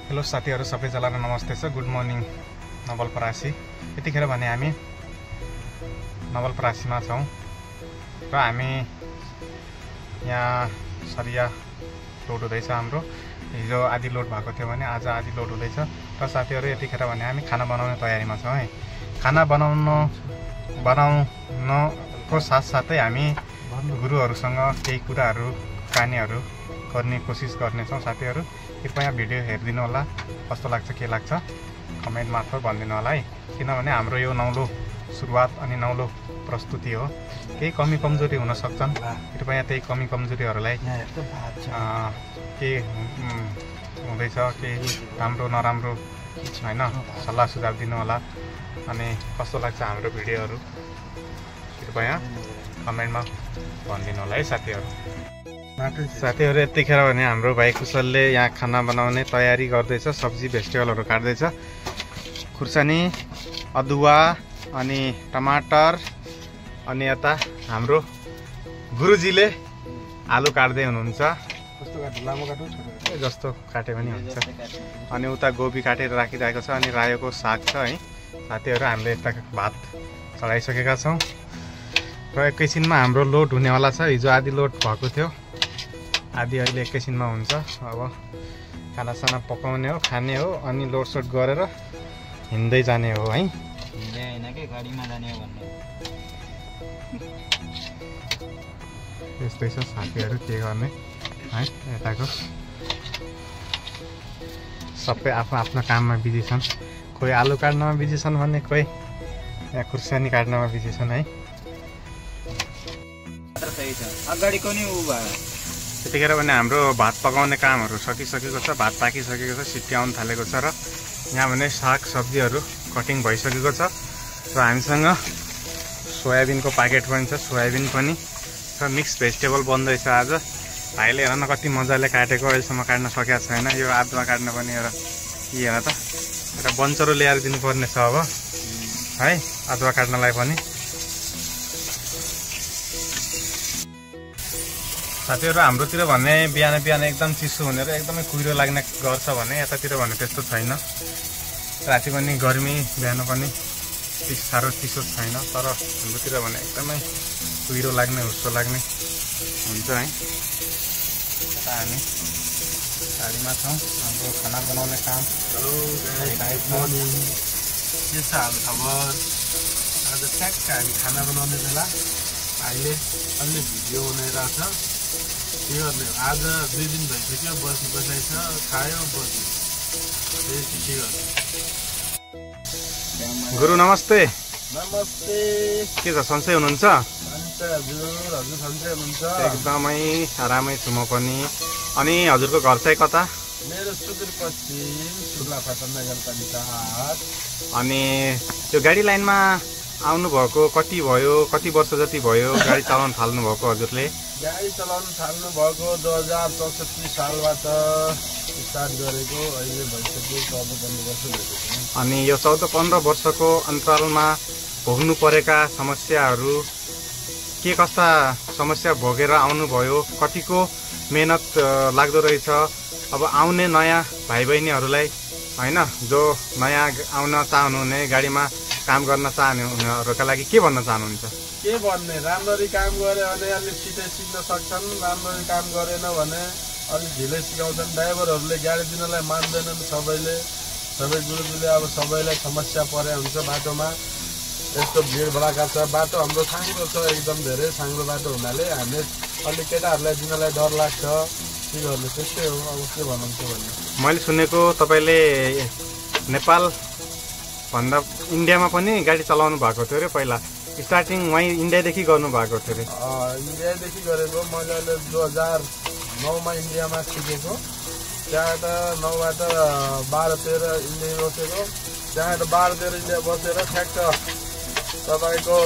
Hello साथीहरु सबैजनालाई नमस्ते छ। Good morning Nawalparasi. यतिखेर भने हामी नवलपरासीमा छौं र हामी यहाँ सरिया लोड हुँदैछ हाम्रो। हिजो आधी लोड भएको थियो भने आज आधी लोड हुँदैछ र साथीहरु यतिखेर भने हामी खाना बनाउने तयारीमा छौं है। खाना बनाउनको साथसाथै हामी गुरुहरुसँग केही कुराहरु कहानीहरु गर्ने कोसिस गर्नेछौं साथीहरु। कृपया भिडियो हेर्दिनु होला, कस्तो लाग्छ के लाग्छ कमेन्ट मार्फत भनिदिनु होला है। किनभने हाम्रो यो नौलो सुरुवात अनि नौलो प्रस्तुति हो। केही कमी कमजोरी हुन सक्छन्, कृपया त्यही कमी कमजोरीहरुलाई के हुँदैछ के राम्रो नराम्रो हैन सल्लाह सुझाव दिनु होला। अनि कस्तो लाग्छ हाम्रो भिडियोहरु कृपया कमेन्टमा भनिदिनु होला है साथीहरु। साथीहरु यतिखेर भने हाम्रो भाइ कुशलले यहाँ खाना बनाउने तयारी गर्दैछ। सब्जी भेजिटेबलहरु काट्दैछ। खुर्सानी, अदुवा अनि टमाटर अनि यता हाम्रो गुरुजीले आलु काट्दै हुनुहुन्छ। कस्तो काट्नु लामो काट्नु छोटो जस्तो काटे पनि हुन्छ। अनि उता गोबी काटेर राखिरहेको छ अनि रायोको साग छ है साथीहरु। हामीले यता भात चढाइसकेका छौं र एकैछिनमा हाम्रो लोड हुनेवाला छ। हिजो आधी लोड भएको थियो, आधी अहिले एकैछिनमा हुन्छ। अब खानासाना पकाउने हो, खाने हो अनि लोडसोड गरेर हिँड्दै जाने हो है। हिँड्दै हैन के गाडीमा जाने हो भन्ने। यस्तै छ साथीहरु, के गर्ने है। यताको सबै आफ्नो काममा बिजी छन्। कोही आलु काट्नमा बिजी छन् भने कोही यहाँ खुर्सानी काट्नमा बिजी छन् है। अगाडिको नि उ भयो। त्यतिखेर भने हाम्रो भात पकाउने कामहरु सकिसकेको छ। भात पाकिसकेको छ, सिटी आउन थालेको छ र यहाँ भने साग सब्जीहरु कटिङ भइसकेको छ र हामीसँग सोयाबिनको प्याकेट पनि छ, सोयाबिन पनि र मिक्स भेजिटेबल बन्दैछ आज। भाइले हेर्न कति मजाले काटेको, अहिलेसम्म काट्न सकेको छैन। यो आदुवा काट्न पनि एउटा के हेर त एउटा बन्चरो ल्याएर दिनुपर्ने छ अब है आदुवा काट्नलाई पनि। साथीहरु हाम्रोतिर भने बिहान बिहान एकदम चिसो हुने र एकदमै कुहिरो लाग्ने गर्छ भने यतातिर भने त्यस्तो छैन। राति पनि गर्मी, बिहान पनि साह्रो चिसो छैन। तर हाम्रोतिर भने एकदमै कुहिरो लाग्ने हुस्सो लाग्ने हुन्छ है। यता हामी गाडीमा छौँ, हाम्रो खाना बनाउने काम। के छ हाल खबर? आज ठ्याक्क हामी खाना बनाउने बेला अहिले अलि भिडियो बनाइरहेको छ। के गर्ने आज 2 दिन भइसक्यो बसाइ छ, खायो बस्यो। त्यही के गर्ने। गुरु नमस्ते। नमस्ते। के छ सन्चै हुनुहुन्छ? हजुर सन्चै हुनुहुन्छ? एकदमै आरामै छु म पनि। अनि हजुरको घर चाहिँ कता? मेरो सुदूरपश्चिम सुर्लाफाटा नगरपालिका 8। अनि त्यो गाडी लाइनमा आउनु भएको कति भयो, कति वर्ष जति भयो गाडी चलाउन थाल्नु भएको हजुरले? गाडी चलाउन थाल्नु भएको 2064 सालबाट स्टार्ट गरेको, अहिले भइसक्यो 14-15 वर्ष भइसक्यो। अनि यो 14-15 वर्षको अन्तरालमा भोग्नु परेका समस्याहरू के कस्ता समस्या भोगेर आउनुभयो? कतिको मेहनत लाग्दो रहेछ? अब आउने नयाँ भाइ बहिनीहरूलाई हैन, जो नयाँ आउन चाहनुहुने, गाडीमा काम गर्न चाहनुहुनेहरूका लागि के भन्न चाहनुहुन्छ? के भन्ने, राम्ररी काम गरे भने अलिक छिटै सिक्न सक्छन्, राम्ररी काम गरेन भने अलिक ढिलै सिकाउँछन्। ड्राइभरहरूले गाडी दिनलाई मान्दैनन् सबैले। सबै गुरुजीले अब सबैलाई समस्या परे हुन्छ बाटोमा। यस्तो भिड भडका छ, बाटो हाम्रो साङ्गो छ, एकदम धेरै साङ्गो बाटो हुनाले हामीले अलिक केटाहरूलाई दिनलाई डर लाग्छ। के गर्ने, त्यस्तै हो। अब के भन्नुहुन्छ भने मैले सुनेको तपाईँले नेपाल भन्दा इन्डियामा पनि गाडी चलाउनु भएको थियो अरे। पहिला स्टार्टिङ वहीँ इन्डियादेखि गर्नु भएको थियो अरे। इन्डियादेखि गरेको। मैले अहिले 2009मा इन्डियामा सिकेको। त्यहाँबाट 9बाट 12-13 इन्डिया बसेको। त्यहाँबाट 12-13 इन्डिया बसेर ठ्याक्क तपाईँको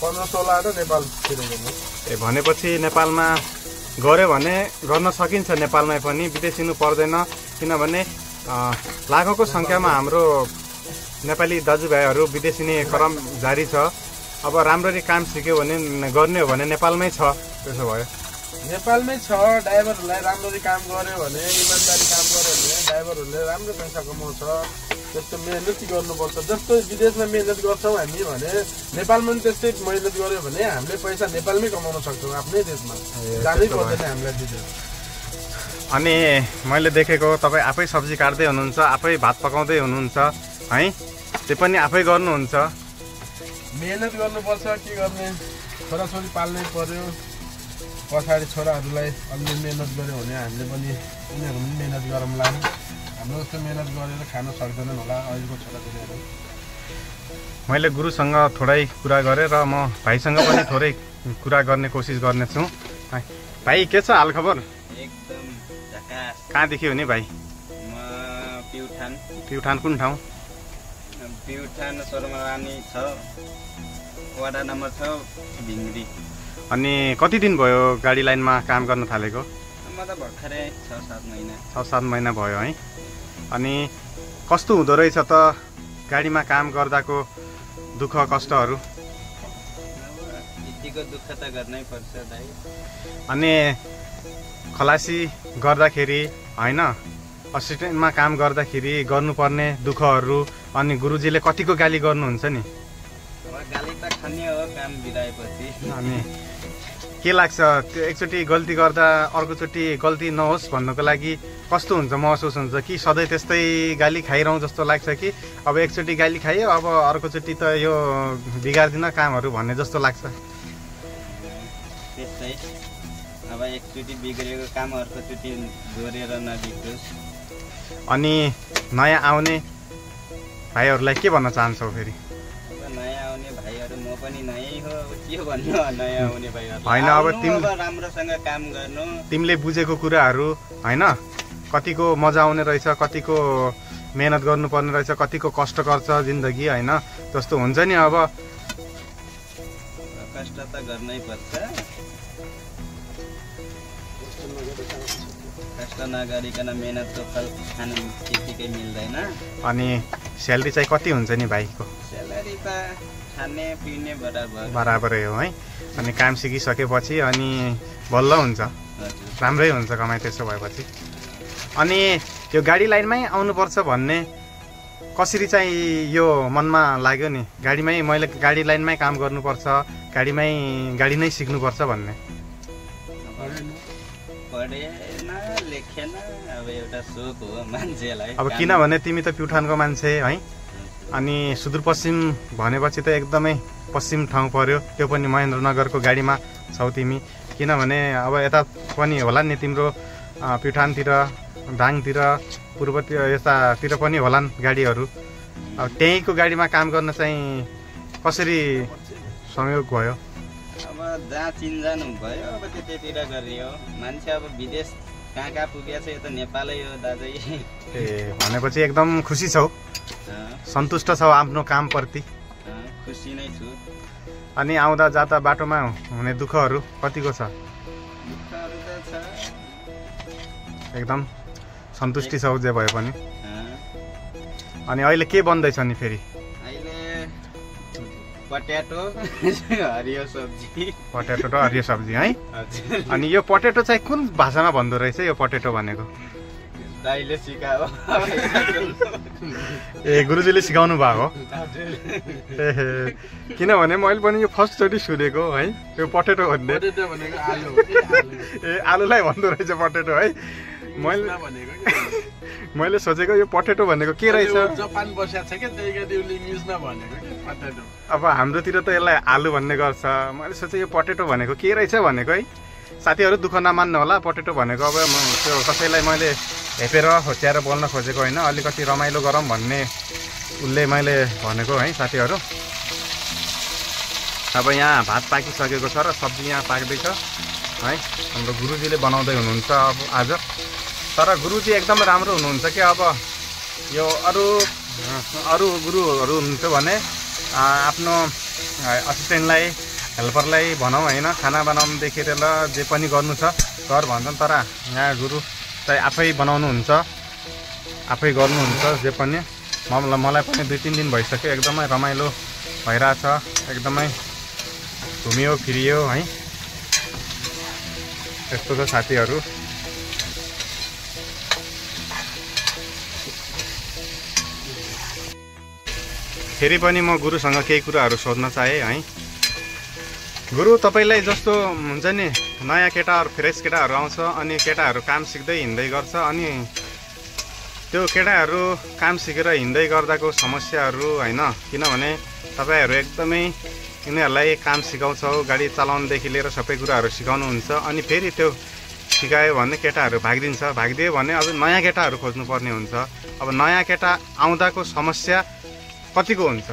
15-16 नेपाल छिरेको। ए भनेपछि नेपालमा गऱ्यो भने गर्न सकिन्छ नेपालमै पनि, विदेशिनु पर्दैन। किनभने लाखौँको सङ्ख्यामा हाम्रो नेपाली दाजुभाइहरू विदेशिने क्रम जारी छ। अब राम्ररी काम सिक्यो भने गर्ने हो भने नेपालमै छ। त्यसो भयो नेपालमै छ। ड्राइभरहरूलाई राम्ररी काम गर्यो भने, इमानदारी काम गर्यो भने ड्राइभरहरूले राम्रो पैसा कमाउँछ त्यस्तो मेहनत गर्नुपर्छ जस्तो विदेशमा मेहनत गर्छौँ हामी भने नेपालमा पनि त्यस्तै मेहनत गर्यो भने हामीले पैसा नेपालमै कमाउन सक्छौँ आफ्नै देशमा जानै पर्दैन हामीलाई विदेश अनि मैले देखेको तपाईँ आफै सब्जी काट्दै हुनुहुन्छ आफै भात पकाउँदै हुनुहुन्छ है त्यो पनि आफै गर्नुहुन्छ मेहनत गर्नुपर्छ के गर्ने छोराछोरी पाल्नै पर्यो पछाडि छोराहरूलाई अलि मेहनत गऱ्यो भने हामीले पनि उनीहरू पनि मेहनत गरौँला हाम्रो जस्तो मेहनत गरेर खान सक्दैनन् होला अहिलेको छोराछोरीहरू मैले गुरुसँग थोरै कुरा गरेँ र म भाइसँग पनि थोरै कुरा गर्ने कोसिस गर्नेछु भाइ के छ हालखबर एकदम झकास कहाँदेखि हो नि भाइ म प्युठान प्युठान कुन ठाउँ प्युठान सोरमारानी छ वडा नम्बर 6 भिङ्ग्री अनि कति दिन भयो गाडी लाइनमा काम गर्न थालेको म त भर्खरै 6-7 महिना 6-7 महिना भयो है अनि कस्तो हुँदो रहेछ त गाडीमा काम गर्दाको दुःख कष्टहरू यतिको दुःख त गर्नै पर्छ दाइ अनि खलासी गर्दाखेरि होइन असिस्टेन्टमा काम गर्दाखेरि गर्नुपर्ने दुःखहरू अनि गुरुजीले कतिको गाली गर्नुहुन्छ नि अब गाली त खाने हो काम बिराएपछि अनि के लाग्छ त्यो एकचोटि गल्ती गर्दा अर्कोचोटि गल्ती नहोस् भन्नको लागि कस्तो हुन्छ महसुस हुन्छ कि सधैँ त्यस्तै गाली खाइरहँ जस्तो लाग्छ कि अब एकचोटि गाली खायो अब अर्कोचोटि त यो बिगार्दिन कामहरू भन्ने जस्तो लाग्छ त्यस्तै अब एकचोटि बिग्रेको काम अर्कोचोटि जोडेर नबिग्रोस् अनि नयाँ आउने भाइहरूलाई के भन्न चाहन्छौ फेरि नयाँ आउने भाइहरू म पनि नयाँ हो के भन्नु नयाँ आउने भाइहरू होइन अब राम्रोसँग काम गर्नु तिमीले बुझेको कुराहरू होइन कतिको मजा आउने रहेछ कतिको मेहनत गर्नुपर्ने रहेछ कतिको कष्ट गर्छ जिन्दगी होइन जस्तो हुन्छ नि अब कष्ट त गर्नै पर्छ कष्ट नगरिकन मेहनतको फल खानु त्यतिकै मिल्दैन अनि स्यालेरी चाहिँ कति हुन्छ नि भाइको स्यालेरी त खाने पिउने बराबरै हो है अनि काम सिकिसकेपछि अनि बल्ल हुन्छ राम्रै हुन्छ कमाइ त्यसो भएपछि अनि यो गाडी लाइनमै आउनुपर्छ भन्ने कसरी चाहिँ यो मनमा लाग्यो नि मैले गाडी लाइनमै काम गर्नुपर्छ गाडी नै सिक्नुपर्छ भन्ने पढेन लेखेन अब एउटा सोख हो मान्छेलाई अब किनभने तिमी त प्युठानको मान्छे है अनि सुदूरपश्चिम भनेपछि त एकदमै पश्चिम ठाउँ पर्यो त्यो पनि महेन्द्रनगरको गाडीमा छौ तिमी किनभने अब यता पनि होला नि तिम्रो प्युठानतिर दाङतिर पूर्वतिर यतातिर पनि होलान् गाडीहरू अब त्यहीँको गाडीमा काम गर्न चाहिँ कसरी संयोग भयो अब जहाँ चिन्जान भयो अब त्यतिर गरियो मान्छे अब विदेश कहाँ पुगेछ यो त नेपालै हो दाजु ए भनेपछि एकदम खुसी छौ सन्तुष्ट छौ आफ्नो कामप्रति खुसी नै छु अनि आउँदा जाँदा बाटोमा हुने दुःखहरू कतिको छ दुःखहरू त छ एकदम सन्तुष्टि छौ जे भए पनि अनि अहिले के बन्दैछ नि फेरि अहिले पट्याटो हरियो सब्जी पट्याटो र हरियो सब्जी है अनि यो पट्याटो चाहिँ कुन भाषामा भन्दो रहेछ यो पट्याटो भनेको दाइले सिकायो ए गुरुजीले सिकाउनु भएको ए किनभने मैले पनि यो फर्स्टचोटि सुनेको है यो पट्याटो भन्ने ए आलुलाई भन्दो रहेछ पट्याटो है मैले सोचेको यो पट्याटो भनेको के रहेछ जापान बसेको छ के त्यही गरी उसले इङ्ग्लिसमा भनेको के पट्याटो अब हाम्रोतिर त यसलाई आलु भन्ने गर्छ मैले सोचेँ यो पट्याटो भनेको के रहेछ भनेको है साथीहरू दुःख नमान्नु होला पट्याटो भनेको अब त्यो कसैलाई मैले हेपेर होच्याएर बोल्न खोजेको होइन अलिकति रमाइलो गरौँ भन्ने उसले मैले भनेको है साथीहरू अब यहाँ भात पाकिसकेको छ र सब्जी यहाँ पाक्दैछ है हाम्रो गुरुजीले बनाउँदै हुनुहुन्छ अब आज तर गुरुजी एकदम राम्रो हुनुहुन्छ कि अब यो अरू गुरुहरू हुनुहुन्थ्यो भने आफ्नो असिस्टेन्टलाई हेल्परलाई भनौँ होइन खाना बनाउनुदेखि ल जे पनि गर्नु छ कर भन्छन् तर यहाँ गुरु चाहिँ आफै बनाउनुहुन्छ आफै गर्नुहुन्छ जे पनि मलाई पनि 2-3 दिन भइसक्यो एकदमै रमाइलो भइरहेछ एकदमै घुमियो फिरियो है यस्तो छ साथीहरू फेरि पनि म गुरुसँग केही कुराहरू सोध्न चाहेँ है। गुरु, तपाईँलाई जस्तो हुन्छ नि नयाँ केटाहरू फ्रेस केटाहरू आउँछ अनि केटाहरू काम सिक्दै हिँड्दै गर्छ अनि त्यो केटाहरू काम सिकेर हिँड्दै गर्दाको समस्याहरू होइन, किनभने तपाईँहरू एकदमै उनीहरूलाई काम सिकाउँछौ, गाडी चलाउनदेखि लिएर सबै कुराहरू सिकाउनुहुन्छ अनि फेरि त्यो सिकायो भने केटाहरू भागिदियो भने अब नयाँ केटाहरू खोज्नुपर्ने हुन्छ। अब नयाँ केटा आउँदाको समस्या कतिको हुन्छ?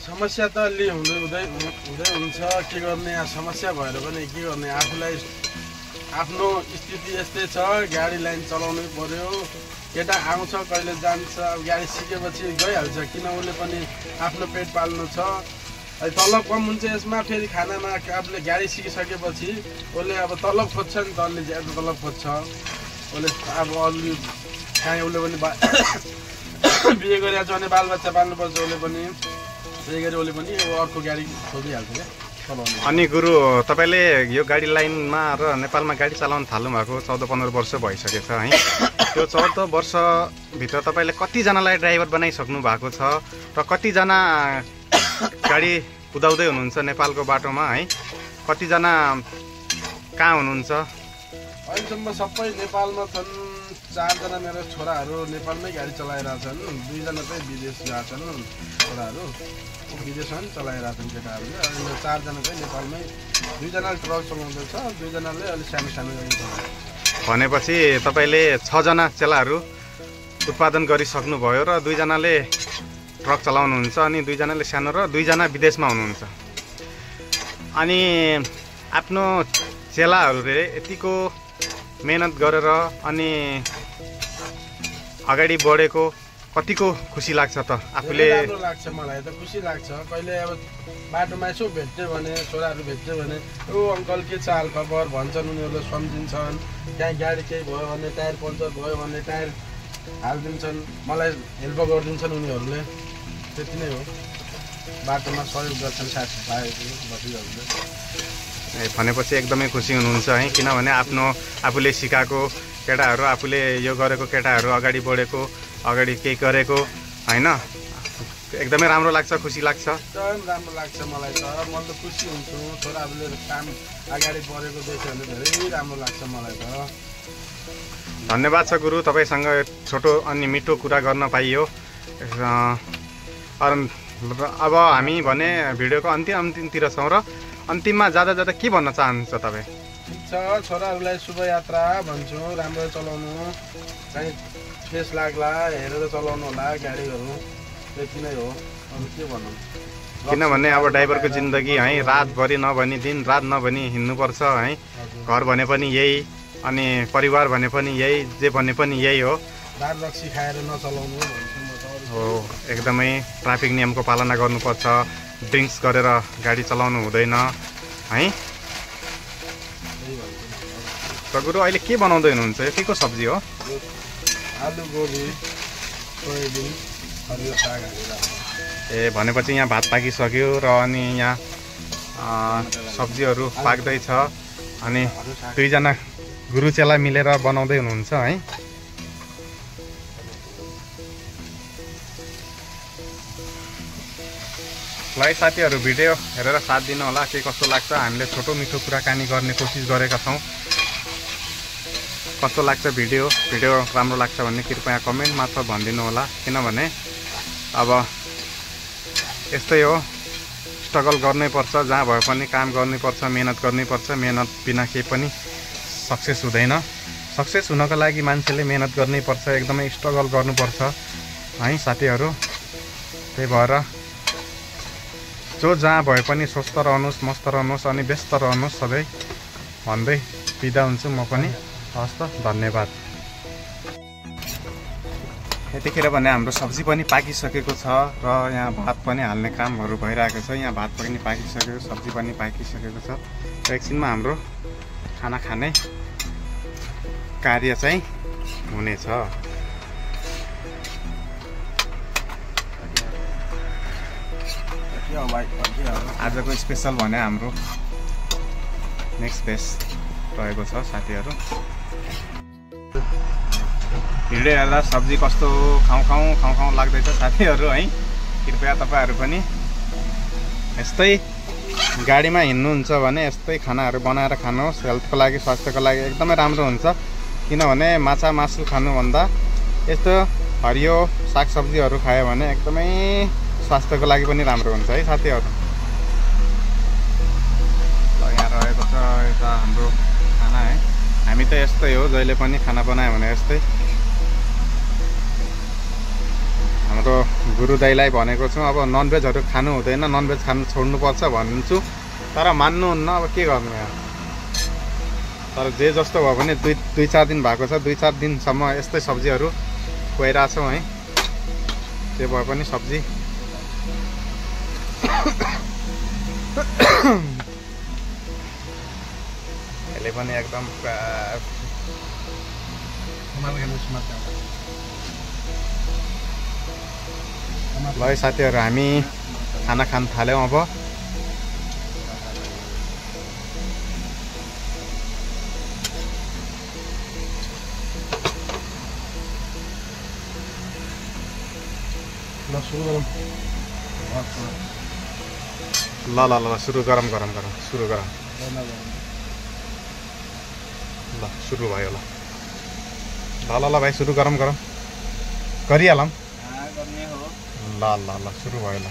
समस्या त अलि हुँदै हुन्छ, के गर्ने, समस्या भएर पनि के गर्ने, आफूलाई आफ्नो स्थिति यस्तै छ, गाडी लाइन चलाउनै पर्यो। केटा आउँछ कहिले जान्छ, अब गाडी सिकेपछि गइहाल्छ, किन उसले पनि आफ्नो पेट पाल्नु छ। तलब कम हुन्छ यसमा, फेरि खानामा आफूले गाडी सिकिसकेपछि उसले अब तलब खोज्छ नि त, अलि ज्यादा तलब खोज्छ उसले। अब अलि काहीँ उसले पनि बिहे गरिरहेको छ भने बालबच्चा पाल्नुपर्छ उसले पनि, त्यही गरी उसले पनि अर्को गाडी खोजिहाल्छ क्या चलाउनु। अनि गुरु, तपाईँले यो गाडी लाइनमा र नेपालमा गाडी चलाउन थाल्नु भएको 14-15 वर्ष भइसकेछ है। त्यो 14 वर्षभित्र तपाईँले कतिजनालाई ड्राइभर बनाइसक्नु भएको छ र कतिजना गाडी कुदाउँदै हुनुहुन्छ नेपालको बाटोमा है? कतिजना कहाँ हुनुहुन्छ? अहिलेसम्म सबै नेपालमा छन्। 4 जना मेरो छोराहरू नेपालमै गाडी चलाइरहेछन्, 2 जना चाहिँ विदेश गएछन् छोराहरू, विदेशमा पनि चलाइरहेछन् केटाहरूले। अहिले 4 जना चाहिँ नेपालमै, 2 जना ट्रक चलाउँदैछ, 2 जनाले अलिक सानो सानो गाडी चलाउँछ। भनेपछि तपाईँले 6 जना चेलाहरू उत्पादन गरिसक्नुभयो र 2 जनाले ट्रक चलाउनुहुन्छ अनि 2 जनाले सानो र 2 जना विदेशमा हुनुहुन्छ। अनि आफ्नो चेलाहरूले यतिको मेहनत गरेर अनि अगाडि बढेको कतिको खुसी लाग्छ त आफूले? राम्रो लाग्छ मलाई त, खुसी लाग्छ। कहिले अब बाटोमा यसो भेट्यो भने, छोराहरू भेट्यो भने, ओ अङ्कल के छ हाल खबर भन्छन्, उनीहरूले सम्झिन्छन्। कहीँ गाडी केही भयो भने, टायर पङ्चर भयो भने टायर हालिदिन्छन्, मलाई हेल्प गरिदिन्छन् उनीहरूले। त्यति नै हो, बाटोमा सहयोग गर्छन् साथीभाइहरू बसिरहेको। भनेपछि एकदमै खुसी हुनुहुन्छ है, किनभने आफूले सिकाएको केटाहरू, आफूले यो गरेको केटाहरू अगाडि बढेको, अगाडि केही गरेको होइन, एकदमै राम्रो लाग्छ, खुसी लाग्छ। एकदम राम्रो लाग्छ मलाई त, म त खुसी हुन्छु। छोराहरूले काम अगाडि बढेको देख्यो भने धेरै राम्रो लाग्छ मलाई त। धन्यवाद छ गुरु, तपाईँसँग छोटो अनि मिठो कुरा गर्न पाइयो। अब हामी भने भिडियोको अन्तिमतिर छौँ र अन्तिममा जाँदा के भन्न चाहनुहुन्छ तपाईँ? ठिक छ, छोराहरूलाई शुभ यात्रा भन्छु, राम्रो चलाउनु, चाहिँ फेस लाग्ला हेरेर चलाउनु होला गाडीहरू, त्यति नै हो, अरू के भन्नु। किनभने अब ड्राइभरको जिन्दगी है, रातभरि नभनी दिन रात नभनी हिँड्नुपर्छ है। घर भने पनि यही अनि परिवार भने पनि यही, जे भने पनि यही हो। दार रक्सी खाएर नचलाउनु भन्छु म त। हो, एकदमै ट्राफिक नियमको पालना गर्नुपर्छ, ड्रिङ्क्स गरेर गाडी चलाउनु हुँदैन है। त गुरु, अहिले के बनाउँदै हुनुहुन्छ? यो के को सब्जी हो? आलु, गोबी, सोयाबिन, हरियो साग हालेर। ए, भनेपछि यहाँ भात पाकिसक्यो र अनि यहाँ सब्जीहरू पाक्दैछ अनि 2 जना गुरु चेला मिलेर बनाउँदै हुनुहुन्छ है। ल साथीहरू, भिडियो हेरेर साथ दिनु होला, के कस्तो लाग्छ। हामीले छोटो मिठो कुराकानी गर्ने कोसिस गरेका छौँ। कस्तो लाग्छ भिडियो राम्रो लाग्छ भन्ने कृपया कमेन्ट मात्र भनिदिनु होला, किनभने अब यस्तै हो, स्ट्रगल गर्नैपर्छ, जहाँ भए पनि काम गर्नैपर्छ, मेहनत गर्नैपर्छ। मेहनत बिना केही पनि सक्सेस हुँदैन। सक्सेस हुनको लागि मान्छेले मेहनत गर्नैपर्छ, एकदमै स्ट्रगल गर्नुपर्छ है साथीहरू। त्यही भएर जो जहाँ भए पनि स्वस्थ रहनुहोस्, मस्त रहनुहोस् अनि व्यस्त रहनुहोस् सधैँ भन्दै बिदा हुन्छु म पनि। हस् त, धन्यवाद। यतिखेर भने हाम्रो सब्जी पनि पाकिसकेको छ र यहाँ भात पनि हाल्ने कामहरू भइरहेको छ। यहाँ भात पनि पाकिसक्यो, सब्जी पनि पाकिसकेको छ र एकछिनमा हाम्रो खाना खाने कार्य चाहिँ हुनेछ। आजको स्पेसल भने हाम्रो नेक्स्ट बेस रहेको छ साथीहरू। भिडियो हेर्दा सब्जी कस्तो खाउँ लाग्दैछ साथीहरू है। कृपया तपाईँहरू पनि यस्तै गाडीमा हिँड्नुहुन्छ भने यस्तै खानाहरू बनाएर खानुहोस्। हेल्थको लागि स्वास्थ्यको लागि एकदमै राम्रो हुन्छ। किनभने माछा मासु खानुभन्दा यस्तो हरियो सागसब्जीहरू खायो भने एकदमै स्वास्थ्यको लागि पनि राम्रो हुन्छ है साथीहरू। यहाँ रहेको छ यता हाम्रो खाना है। हामी त यस्तै हो, जहिले पनि खाना बनायो भने यस्तै। हाम्रो गुरु दाइलाई भनेको छु अब ननभेजहरू खानु हुँदैन, ननभेज खानु छोड्नुपर्छ भन्छु, तर मान्नुहुन्न। अब के गर्नु यार। तर जे जस्तो भयो भने दुई चार दिन भएको छ, 2-4 दिनसम्म यस्तै सब्जीहरू खुवाइरहेछौँ है। त्यो भए पनि सब्जी यसले पनि एकदम ल है साथीहरू, हामी खाना खान थाल्यौँ अब। ल ल ल सुरु गरम सुरु गरम। ल सुरु भयो। ल भाइ सुरु गरम गरिहालौँ। गर्ने हो। ल सुरु भयो। ल